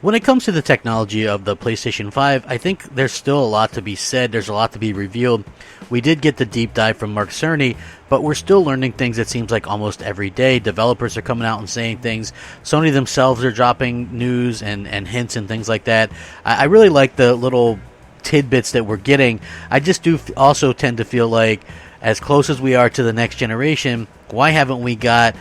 When it comes to the technology of the PlayStation 5, I think there's still a lot to be said. There's a lot to be revealed. We did get the deep dive from Mark Cerny, but we're still learning things, it seems like, almost every day. Developers are coming out and saying things. Sony themselves are dropping news and hints and things like that. I really like the little tidbits that we're getting. I just do also tend to feel like, as close as we are to the next generation, why haven't we got,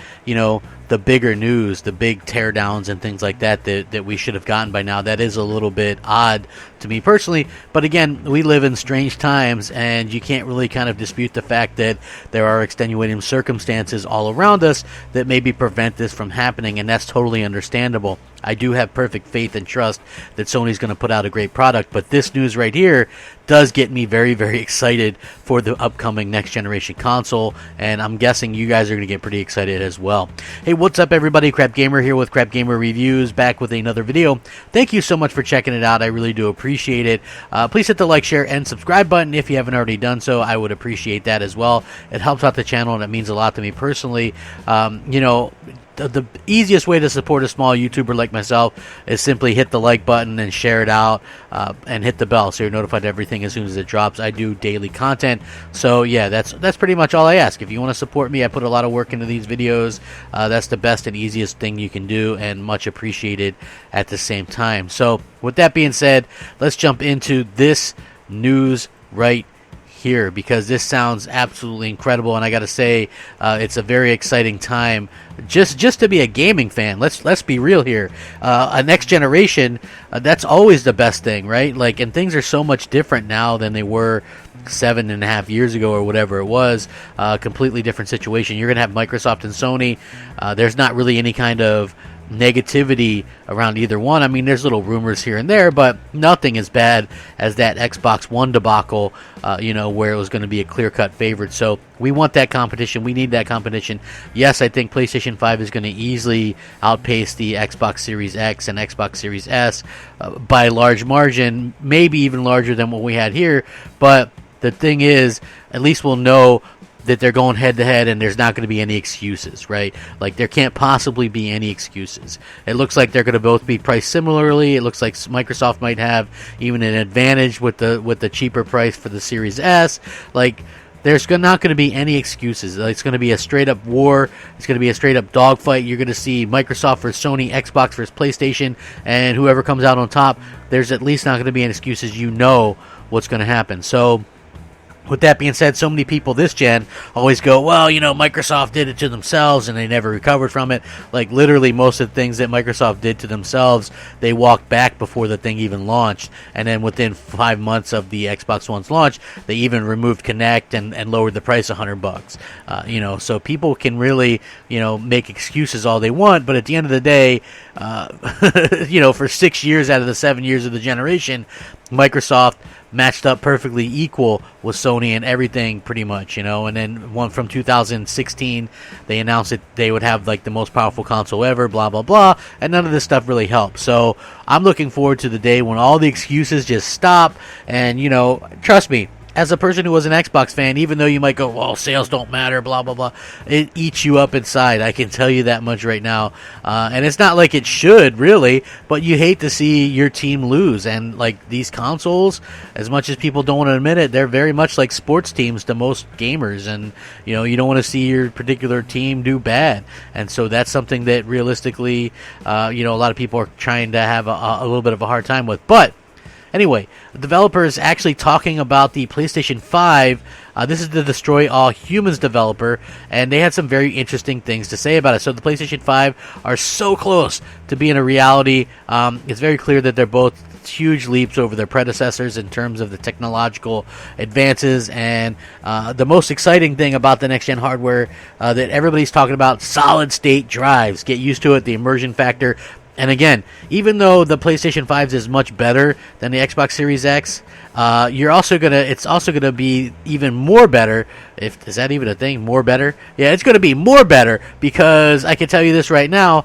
the bigger news, the big teardowns and things like that we should have gotten by now? That is a little bit odd to me personally. But again, we live in strange times, and you can't really kind of dispute the fact that there are extenuating circumstances all around us that maybe prevent this from happening, and that's totally understandable. I do have perfect faith and trust that Sony's going to put out a great product, but this news right here does get me very, very excited for the upcoming next generation console, and I'm guessing you guys are going to get pretty excited as well. Hey, what's up everybody? Crapgamer here with Crapgamer Reviews, back with another video. Thank you so much for checking it out. I really do appreciate it. Please hit the like, share, and subscribe button if you haven't already done so. I would appreciate that as well. It helps out the channel, and it means a lot to me personally. The easiest way to support a small YouTuber like myself is simply hit the like button and share it out, and hit the bell so you're notified of everything as soon as it drops. I do daily content, so yeah, that's pretty much all I ask. If you want to support me, I put a lot of work into these videos. That's the best and easiest thing you can do, and much appreciated at the same time. So with that being said, let's jump into this news right here, because this sounds absolutely incredible, and I gotta say, it's a very exciting time just to be a gaming fan. Let's be real here. A next generation, that's always the best thing, right? Like, and things are so much different now than they were 7.5 years ago or whatever it was. Completely different situation. You're gonna have Microsoft and Sony. There's not really any kind of negativity around either one. I mean, there's little rumors here and there, but nothing as bad as that Xbox One debacle, where it was going to be a clear-cut favorite. So we want that competition. We need that competition. Yes, I think PlayStation 5 is going to easily outpace the Xbox Series X and Xbox Series S by a large margin, maybe even larger than what we had here. But the thing is, at least we'll know that they're going head-to-head, and there's not going to be any excuses, right? Like, there can't possibly be any excuses. It looks like they're going to both be priced similarly. It looks like Microsoft might have even an advantage with the cheaper price for the Series S. Like, there's not going to be any excuses. It's going to be a straight-up war. It's going to be a straight-up dogfight. You're going to see Microsoft versus Sony, Xbox versus PlayStation, and whoever comes out on top, there's at least not going to be any excuses. You know what's going to happen. So with that being said, so many people this gen always go, well, Microsoft did it to themselves and they never recovered from it. Like, literally most of the things that Microsoft did to themselves, they walked back before the thing even launched. And then within 5 months of the Xbox One's launch, they even removed Kinect and lowered the price $100. So people can really, make excuses all they want. But at the end of the day, for 6 years out of the 7 years of the generation, Microsoft matched up perfectly equal with Sony and everything, pretty much, and then one from 2016, they announced that they would have like the most powerful console ever, blah blah blah, and none of this stuff really helped. So I'm looking forward to the day when all the excuses just stop, and trust me, as a person who was an Xbox fan, even though you might go, well, sales don't matter, blah, blah, blah, it eats you up inside. I can tell you that much right now. And it's not like it should, really, but you hate to see your team lose. And, like, these consoles, as much as people don't want to admit it, they're very much like sports teams to most gamers. And, you don't want to see your particular team do bad. And so that's something that realistically, a lot of people are trying to have a little bit of a hard time with. But anyway, the developer is actually talking about the PlayStation 5. This is the Destroy All Humans developer, and they had some very interesting things to say about it. So the PlayStation 5 are so close to being a reality. It's very clear that they're both huge leaps over their predecessors in terms of the technological advances, and the most exciting thing about the next-gen hardware that everybody's talking about, solid-state drives. Get used to it, the immersion factor. And again, even though the PlayStation 5 is much better than the Xbox Series X, it's also gonna be even more better. Is that even a thing? More better? Yeah, it's gonna be more better, because I can tell you this right now,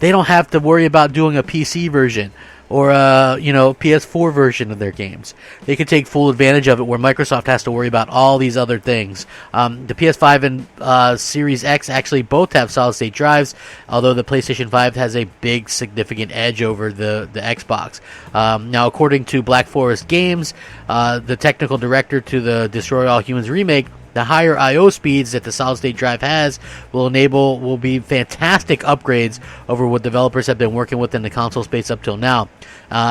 they don't have to worry about doing a PC version. or a PS4 version of their games. They could take full advantage of it, where Microsoft has to worry about all these other things. The PS5 and Series X actually both have solid-state drives, although the PlayStation 5 has a big, significant edge over the Xbox. Now, according to Black Forest Games, the technical director to the Destroy All Humans remake, the higher I/O speeds that the solid-state drive has will be fantastic upgrades over what developers have been working with in the console space up till now.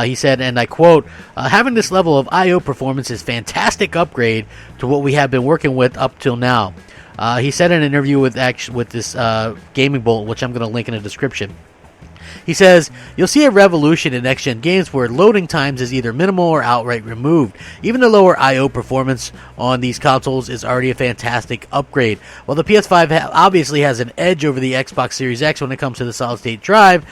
He said, and I quote, "Having this level of I/O performance is fantastic upgrade to what we have been working with up till now." He said in an interview with this Gaming Bolt, which I'm going to link in the description. He says, "You'll see a revolution in next-gen games where loading times is either minimal or outright removed. Even the lower I/O performance on these consoles is already a fantastic upgrade. While the PS5 obviously has an edge over the Xbox Series X when it comes to the solid-state drive,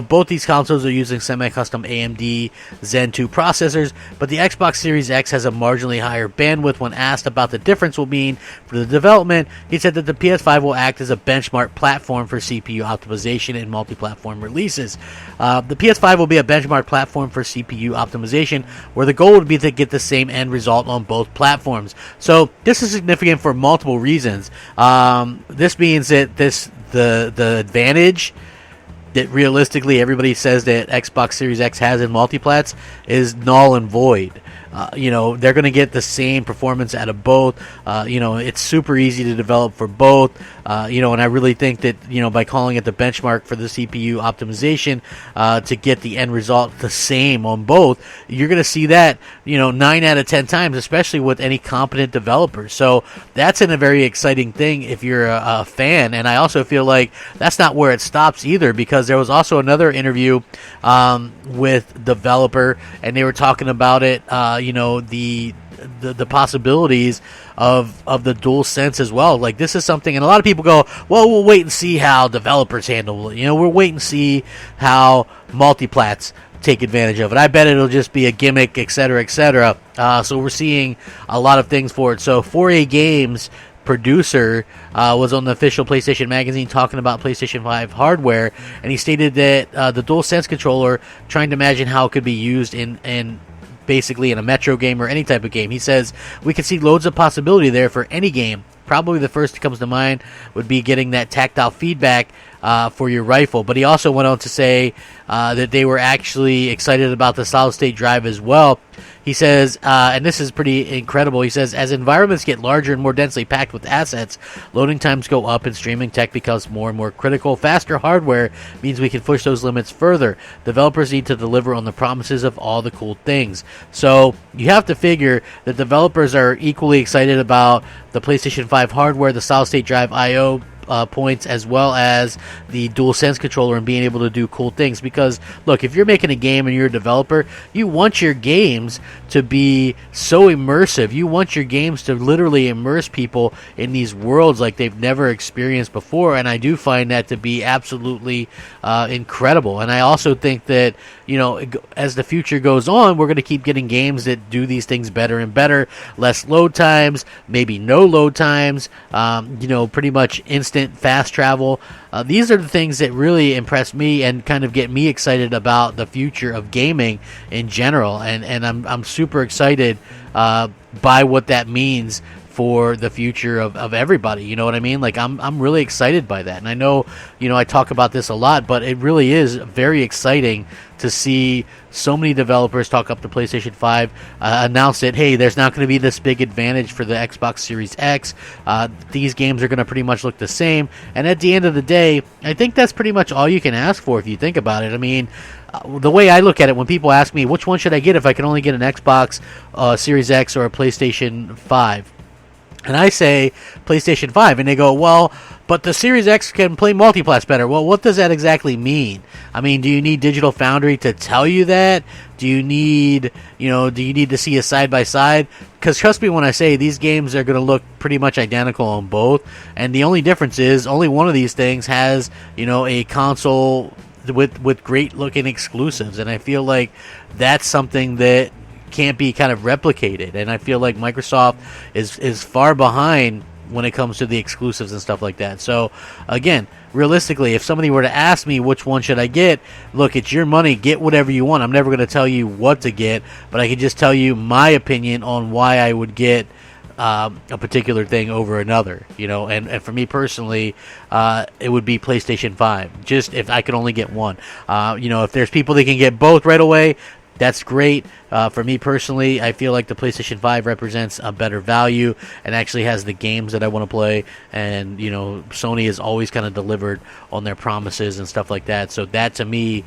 both these consoles are using semi-custom AMD Zen 2 processors, but the Xbox Series X has a marginally higher bandwidth. When asked about the difference will mean for the development, he said that the PS5 will act as a benchmark platform for CPU optimization and multi-platform releases. The PS5 will be a benchmark platform for CPU optimization, where the goal would be to get the same end result on both platforms." So this is significant for multiple reasons. This means that the advantage that realistically everybody says that Xbox Series X has in multiplats is null and void. They're going to get the same performance out of both. It's super easy to develop for both. And I really think that, by calling it the benchmark for the CPU optimization to get the end result the same on both, you're going to see that, 9 out of 10 times, especially with any competent developer. So that's a very exciting thing if you're a fan. And I also feel like that's not where it stops either, because there was also another interview with developer, and they were talking about it, the possibilities of the dual sense as well. Like, this is something, and a lot of people go, well, we'll wait and see how developers handle it. We'll wait and see how multiplats take advantage of it. I bet it'll just be a gimmick, etc., etc. So we're seeing a lot of things for it. So 4A Games producer was on the official PlayStation magazine talking about PlayStation 5 hardware, and he stated that the DualSense controller, trying to imagine how it could be used in basically in a Metro game or any type of game. He says, "We can see loads of possibility there for any game. Probably the first that comes to mind would be getting that tactile feedback for your rifle." But he also went on to say that they were actually excited about the solid-state drive as well. He says, and this is pretty incredible, he says, "As environments get larger and more densely packed with assets, loading times go up and streaming tech becomes more and more critical. Faster hardware means we can push those limits further. Developers need to deliver on the promises of all the cool things." So you have to figure that developers are equally excited about the PlayStation 5 hardware, the solid-state drive I/O points, as well as the DualSense controller, and being able to do cool things. Because look, if you're making a game and you're a developer, you want your games to be so immersive. You want your games to literally immerse people in these worlds like they've never experienced before, and I do find that to be absolutely incredible. And I also think that, as the future goes on, we're going to keep getting games that do these things better and better. Less load times, maybe no load times, pretty much instant fast travel. These are the things that really impress me and kind of get me excited about the future of gaming in general, and I'm super excited by what that means for the future of everybody. You know what I mean? Like, I'm really excited by that. And I know, I talk about this a lot, but it really is very exciting to see so many developers talk up the PlayStation 5, announce that, hey, there's not going to be this big advantage for the Xbox Series X. These games are going to pretty much look the same. And at the end of the day, I think that's pretty much all you can ask for if you think about it. I mean, the way I look at it, when people ask me, which one should I get if I can only get an Xbox Series X or a PlayStation 5? And I say PlayStation 5, and they go, well, but the Series X can play multiplats better. Well, what does that exactly mean? I mean, do you need Digital Foundry to tell you that? Do you need to see a side-by-side? Because trust me when I say these games are going to look pretty much identical on both. And the only difference is only one of these things has, a console with great-looking exclusives. And I feel like that's something that can't be kind of replicated, and I feel like Microsoft is far behind when it comes to the exclusives and stuff like that. So again, realistically, if somebody were to ask me which one should I get, look, it's your money, get whatever you want. I'm never going to tell you what to get, but I can just tell you my opinion on why I would get a particular thing over another, you know. And for me personally, it would be PlayStation 5, just if I could only get one. You know, if there's people that can get both right away, that's great. For me personally, I feel like the PlayStation 5 represents a better value and actually has the games that I want to play. And, you know, Sony has always kind of delivered on their promises and stuff like that. So that to me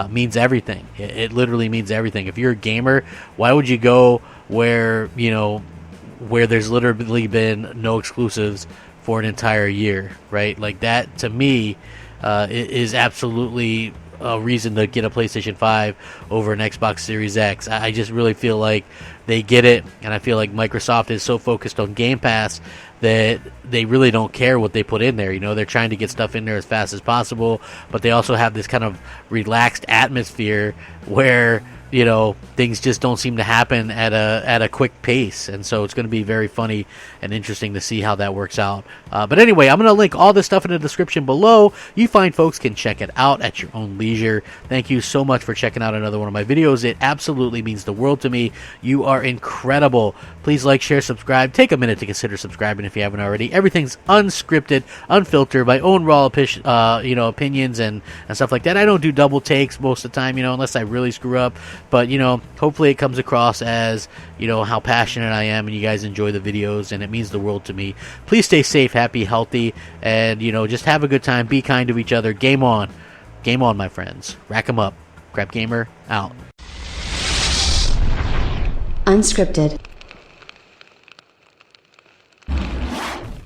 means everything. It literally means everything. If you're a gamer, why would you go where, you know, where there's literally been no exclusives for an entire year, right? Like that to me is absolutely a reason to get a PlayStation 5 over an Xbox Series X. I just really feel like they get it, and I feel like Microsoft is so focused on Game Pass that they really don't care what they put in there. You know, they're trying to get stuff in there as fast as possible, but they also have this kind of relaxed atmosphere where, you know, things just don't seem to happen at a quick pace, and so it's going to be very funny and interesting to see how that works out. But anyway, I'm going to link all this stuff in the description below. You fine folks can check it out at your own leisure. Thank you so much for checking out another one of my videos. It absolutely means the world to me. You are incredible. Please like, share, subscribe. Take a minute to consider subscribing if you haven't already. Everything's unscripted, unfiltered, my own raw you know, opinions and stuff like that. I don't do double takes most of the time, you know, unless I really screw up. But, you know, hopefully it comes across as, you know, how passionate I am and you guys enjoy the videos, and it means the world to me. Please stay safe, happy, healthy, and, you know, just have a good time. Be kind to each other. Game on. Game on, my friends. Rack 'em up. Crapgamer out. Unscripted.